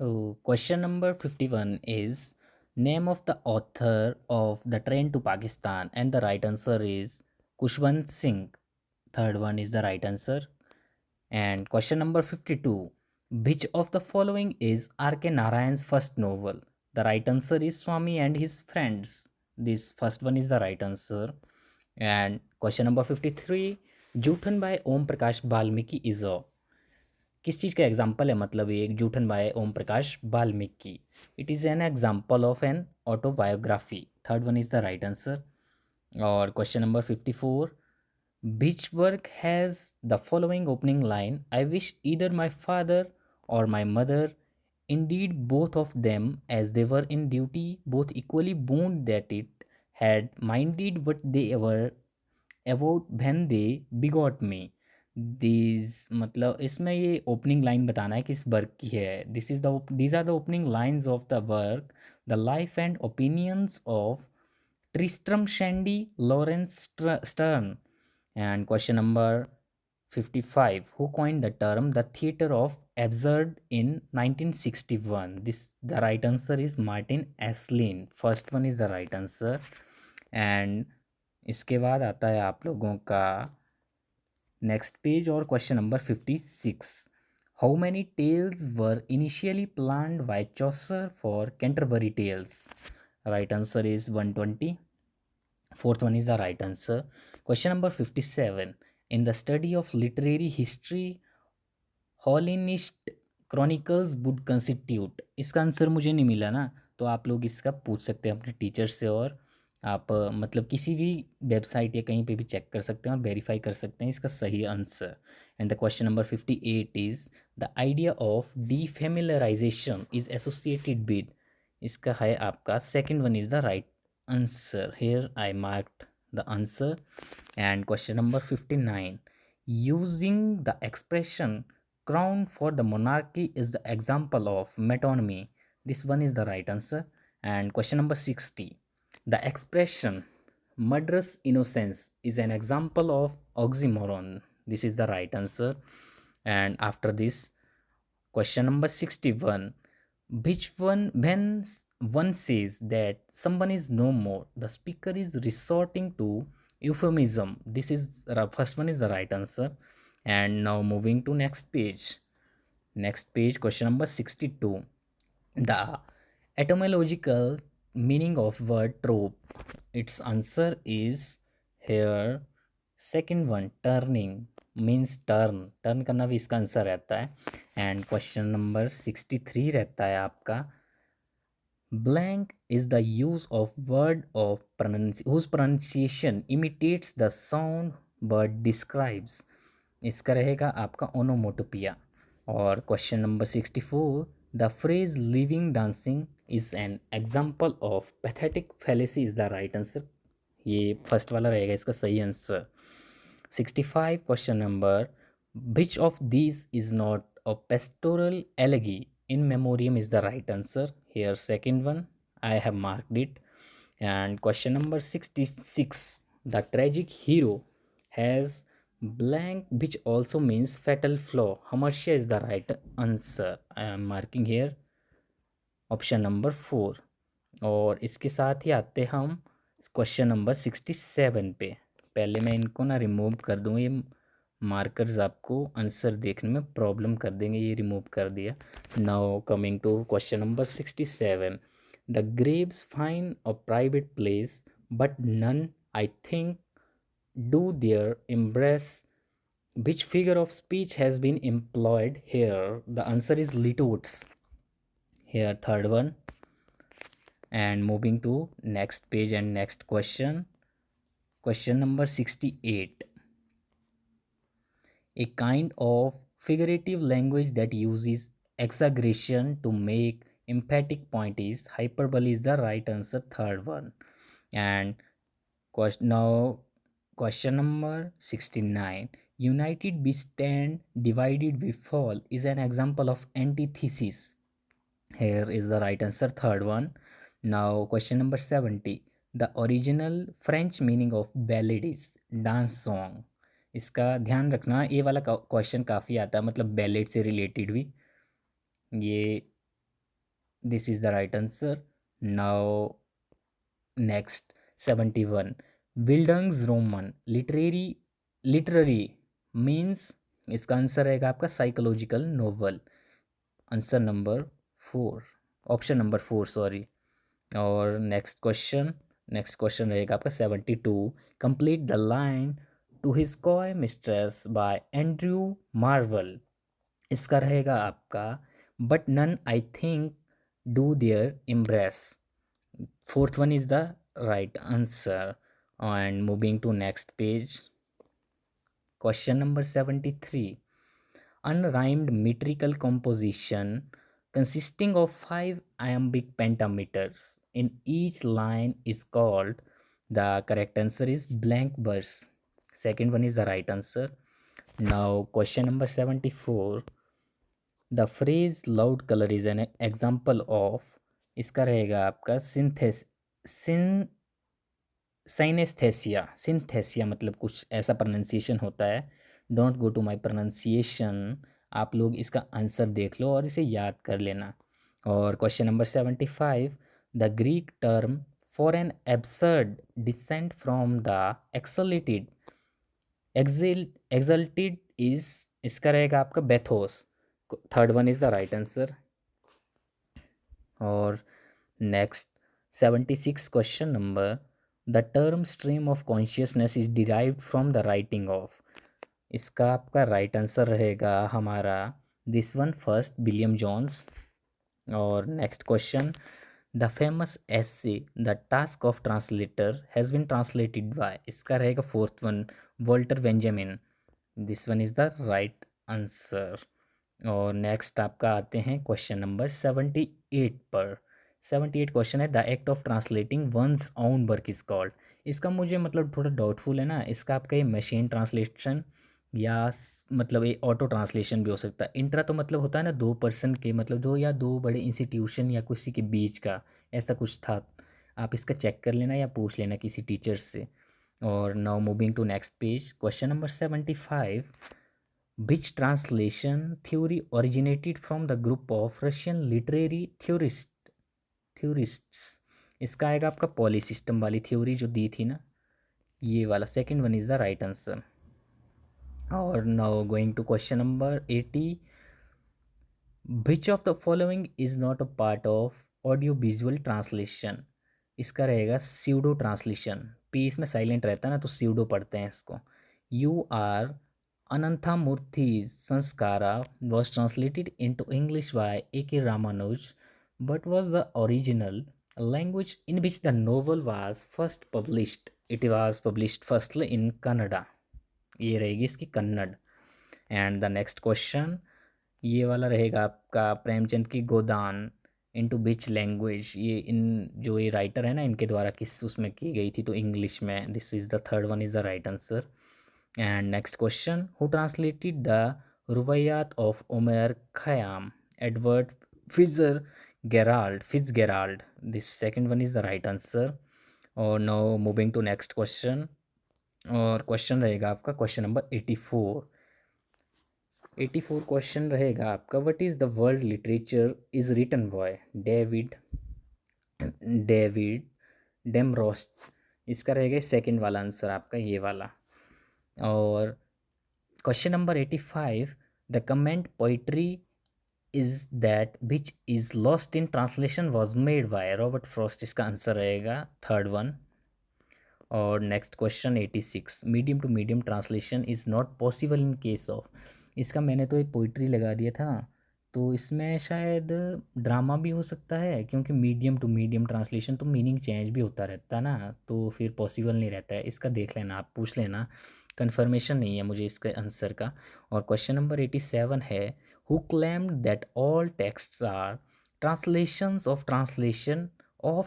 Oh, question number 51 is name of the author of The Train to Pakistan, and the right answer is Kushwant Singh. Third one is the right answer. And question number 52, which of the following is R.K. Narayan's first novel? The right answer is Swami and His Friends. This first one is the right answer. And question number 53, Juthan by Om Prakash Balmiki is a किस चीज़ का example है, मतलब ये एक Joothan by Om Prakash Valmiki. It is an example of an autobiography. Third one is the right answer. और question number 54, which work has the following opening line? I wish either my father or my mother, indeed both of them, as they were in duty, both equally bound that it had minded what they were about when they begot me. These मतलब इसमें ये opening line बताना है किस work की है. These are the opening lines of the work the life and opinions of Tristram Shandy Laurence Sterne. And question number 55, who coined the term the theater of absurd in 1961? This the right answer is Martin Aslin. First one is the right answer. And इसके बाद आता है आप लोगों का next page और question number 56, how many tales were initially planned by Chaucer for Canterbury Tales? Right answer is 120. Fourth one is the right answer. Question number 57, in the study of literary history, Holinshed chronicles would constitute. इसका answer मुझे नहीं मिला ना, तो आप लोग इसका पूछ सकते हैं अपने टीचर से, और आप मतलब किसी भी वेबसाइट या कहीं पे भी चेक कर सकते हैं और वेरीफाई कर सकते हैं इसका सही answer. And the question number 58 is the idea of defamiliarisation is associated with. इसका है आपका second one is the right answer. Here I marked the answer. And question number 59, using the expression crown for the monarchy is the example of metonymy. This one is the right answer. And question number 60, the expression murderous innocence is an example of oxymoron. This is the right answer. And after this, question number 61, which one, when one says that someone is no more, the speaker is resorting to euphemism? This is first one is the right answer. And now moving to next page. Next page, question number 62, the etymological meaning of word trope. Its answer is here second one, turning, means turn करना भी इसका answer रहता है. And question number 63 रहता है आपका, blank is the use of word of whose pronunciation imitates the sound word describes. इसका रहेगा आपका ओनोमोटोपिया. और question number 64, the phrase living dancing is an example of pathetic fallacy is the right answer. ये first वाला रहेगा इसका सही answer. 65, question number, which of these is not a pastoral elegy? In memoriam is the right answer. Here second one, I have marked it. And question number 66, the tragic hero has blank, which also means fatal flaw. Hamartia is the right answer. I am marking here option number 4. और इसके साथ ही आते हम question number 67 पे. पहले मैं इनको ना रिमूव कर दूँ, ये मार्कर्स आपको आंसर देखने में प्रॉब्लम कर देंगे. ये रिमूव कर दिया. Now coming to question number 67, the graves fine a private place but none I think do their embrace. Which figure of speech has been employed here? The answer is litotes. Here third one. And moving to next page and next question. Question number 68, a kind of figurative language that uses exaggeration to make emphatic point is hyperbole is the right answer. Third one. And now question number 69, united we stand, divided we fall is an example of antithesis. Here is the right answer. Third one. Now question number 70, the original French meaning of ballad is dance song. इसका ध्यान रखना, ये वाला question काफ़ी आता है, मतलब ballot से रिलेटेड भी. ये this is the right answer. Now next 71. Bildungsroman literary means, इसका आंसर रहेगा आपका psychological novel. Answer number 4, option number 4 sorry. और नेक्स्ट क्वेश्चन रहेगा आपका 72. Complete the line to his coy mistress by Andrew Marvell. इसका रहेगा आपका but none I think do there impress. Fourth one is the right answer. And moving to next page, question number 73. Unrhymed metrical composition consisting of 5 iambic pentameters in each line is called. The correct answer is blank verse. Second one is the right answer. Now question number 74. The phrase loud color is an example of. इसका रहेगा आपका synaesthesia मतलब कुछ ऐसा pronunciation होता है. Don't go to my pronunciation, आप लोग इसका आंसर देख लो और इसे याद कर लेना. और question number 75. The Greek term for an absurd descent from the exalted exalted is, इसका रहेगा आपका bathos. Third one is the right answer. और next 76 question number. The term stream of consciousness is derived from the writing of. इसका आपका right answer रहेगा हमारा this one first William Jones. और next question. The famous essay the task of translator has been translated bye. इसका रहेगा fourth one Walter Benjamin. This one is the right answer. और next आपका आते हैं question number 78 पर. 78 question है the act of translating one's own work is called. इसका मुझे मतलब थोड़ा डाउटफुल है ना. इसका आपका ये मशीन ट्रांसलेशन या मतलब ये ऑटो ट्रांसलेशन भी हो सकता है. इंट्रा तो मतलब होता है ना 2 पर्सन के, मतलब दो या दो बड़े इंस्टीट्यूशन या किसी के बीच का, ऐसा कुछ था. आप इसका चेक कर लेना या पूछ लेना किसी टीचर से. और now moving to next page, question number 75. Which translation theory originated from the group of Russian literary theorists? इसका आएगा आपका पॉली सिस्टम वाली थ्योरी जो दी थी ना, ये वाला. Second one is the right answer. और now going to question number 80. Which of the following is not a part of audio visual translation. इसका रहेगा स्यूडो ट्रांसलेशन. पी इसमें साइलेंट रहता है ना, तो स्यूडो पढ़ते हैं इसको. You are Ananthamurthy's Sanskara was translated into English by A.K. Ramanuj, but was the original language in which the novel was first published. It was published firstly in Kannada. ये रहेगी इसकी Kannada. And the next question ये वाला रहेगा आपका प्रेमचंद की गोदान into which language. ये इन जो ये राइटर है ना, इनके द्वारा किस उसमें की गई थी, तो इंग्लिश में. This is the third one is the right answer. And next question, who translated the Rubaiyat of Omer Khayyam? Edward Fitzgerald. This second one is the right answer. और now moving to next question. और question रहेगा आपका question number 84. 84 question रहेगा आपका what is the world literature is written by David Damrosch. इसका रहेगा second वाला answer आपका ये वाला. और question number 85. The comment poetry is that which is lost in translation was made by Robert Frost. इसका आंसर रहेगा थर्ड वन. और next question 86. Medium to medium translation is not possible in case of. इसका मैंने तो एक poetry लगा दिया था, तो इसमें शायद ड्रामा भी हो सकता है, क्योंकि मीडियम टू मीडियम ट्रांसलेशन तो मीनिंग चेंज भी होता रहता है ना, तो फिर पॉसिबल नहीं रहता है. इसका देख लेना, आप पूछ लेना, कन्फर्मेशन नहीं है मुझे इसके आंसर का. और क्वेश्चन नंबर 87 है who claimed that all texts are translations of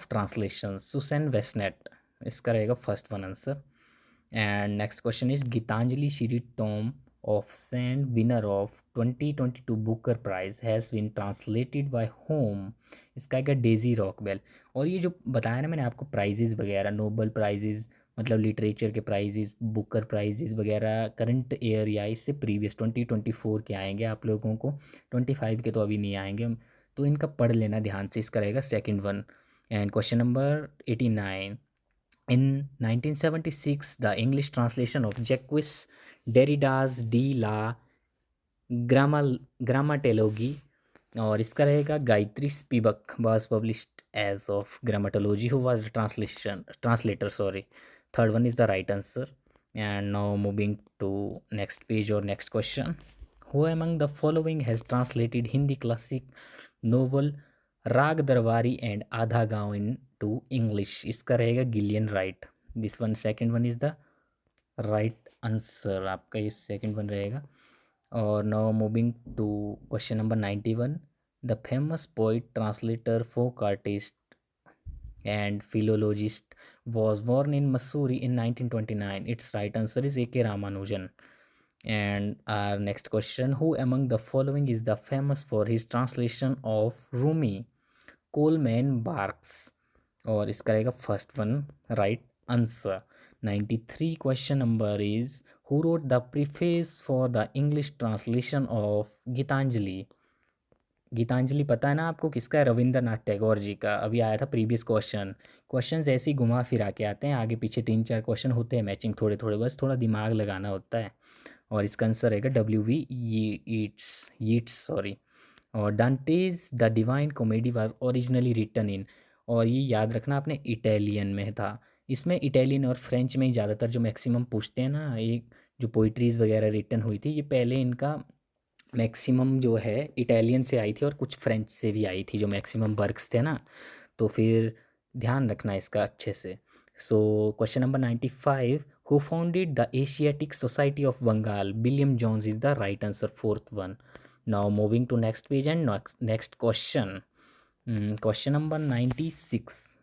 translations. Susan Bassnett. इसका रहेगा first one answer. And next question is Geetanjali Shree tomb of Sand, winner of 2022 Booker Prize, has been translated by whom. इसका एक Daisy Rockwell. और ये जो बताया ना मैंने आपको प्राइजेज़ वगैरह, नोबल प्राइजेज़ मतलब लिटरेचर के प्राइजेज़, बुकर प्राइजेज़ वगैरह करंट ईयर या इससे प्रीवियस 2024 के आएंगे आप लोगों को. 25 के तो अभी नहीं आएंगे. तो इनका पढ़ लेना ध्यान से। इसका रहेगा second one. And question number 89, in 1976 the English translation of Jacques Derrida's de la ग्रामाटोलॉजी, और इसका रहेगा Gayatri Spivak was published as of grammatology, who was the translator, sorry. Third one is the right answer. And now moving to next page or next question. Who among the following has translated Hindi classic novel राग दरबारी and आधा गांव into English? इसका रहेगा Gillian Wright. This one second one is the right answer, आपका ये second one रहेगा। और now moving to question number 91, the famous poet, translator, folk artist and philologist was born in Missouri in 1929. Its right answer is A.K. Ramanujan. And our next question, who among the following is the famous for his translation of Rumi? Coleman Barks, और इसका रहेगा first one right answer. 93 question number is who wrote the preface for the English translation of Gitanjali? Gitanjali पता है ना आपको किसका है? रविंद्रनाथ टैगोर जी का। अभी आया था प्रीवियस क्वेश्चंस ऐसे ही घुमा फिरा के आते हैं, आगे पीछे 3-4 क्वेश्चन होते हैं मैचिंग थोड़े थोड़े, बस थोड़ा दिमाग लगाना होता है। और इसका आंसर रहेगा W.V. Yeats sorry. और Dante's the divine comedy was originally written in, और ये याद रखना आपने इटालियन में था। इसमें इटालियन और फ्रेंच में ही ज़्यादातर जो मैक्सिमम पूछते हैं ना, ये जो पोइट्रीज़ वगैरह रिटन हुई थी, ये पहले इनका मैक्सिमम जो है इटालियन से आई थी और कुछ फ्रेंच से भी आई थी, जो मैक्सिमम वर्क्स थे ना। तो फिर ध्यान रखना इसका अच्छे से। So question number 95, who founded the Asiatic Society of Bengal? William Jones is the right answer, fourth one. Now moving to next page and next question. Question number 96,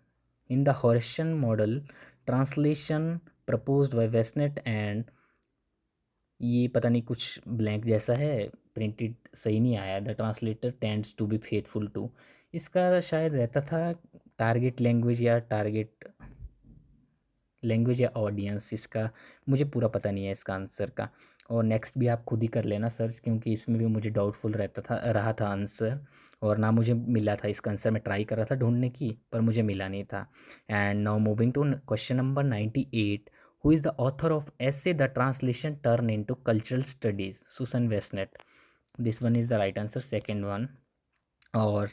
in the Horatian model translation proposed by Bassnett and, ये पता नहीं कुछ blank जैसा है, printed सही नहीं आया। The translator tends to be faithful to, इसका शायद रहता था टारगेट लैंग्वेज या ऑडियंस, इसका मुझे पूरा पता नहीं है इसका आंसर का। और नेक्स्ट भी आप खुद ही कर लेना सर्च, क्योंकि इसमें भी मुझे डाउटफुल रहा था आंसर, और ना मुझे मिला था इसका आंसर। मैं ट्राई कर रहा था ढूंढने की, पर मुझे मिला नहीं था। And now moving to question number 98, who is the author of essay the translation turn into cultural studies? Susan Bassnett. This one is the right answer, second one. और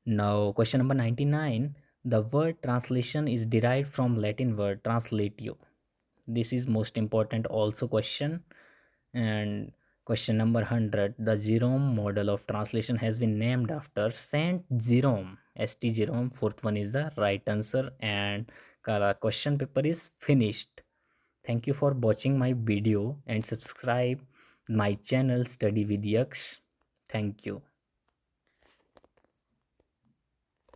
now question number 99, the word translation is derived from Latin word translatio. This is most important also question. And question number 100, the Jerome model of translation has been named after Saint Jerome, St. Jerome. Fourth one is the right answer, and the question paper is finished. Thank you for watching my video and subscribe my channel Study with Yaksh. Thank you.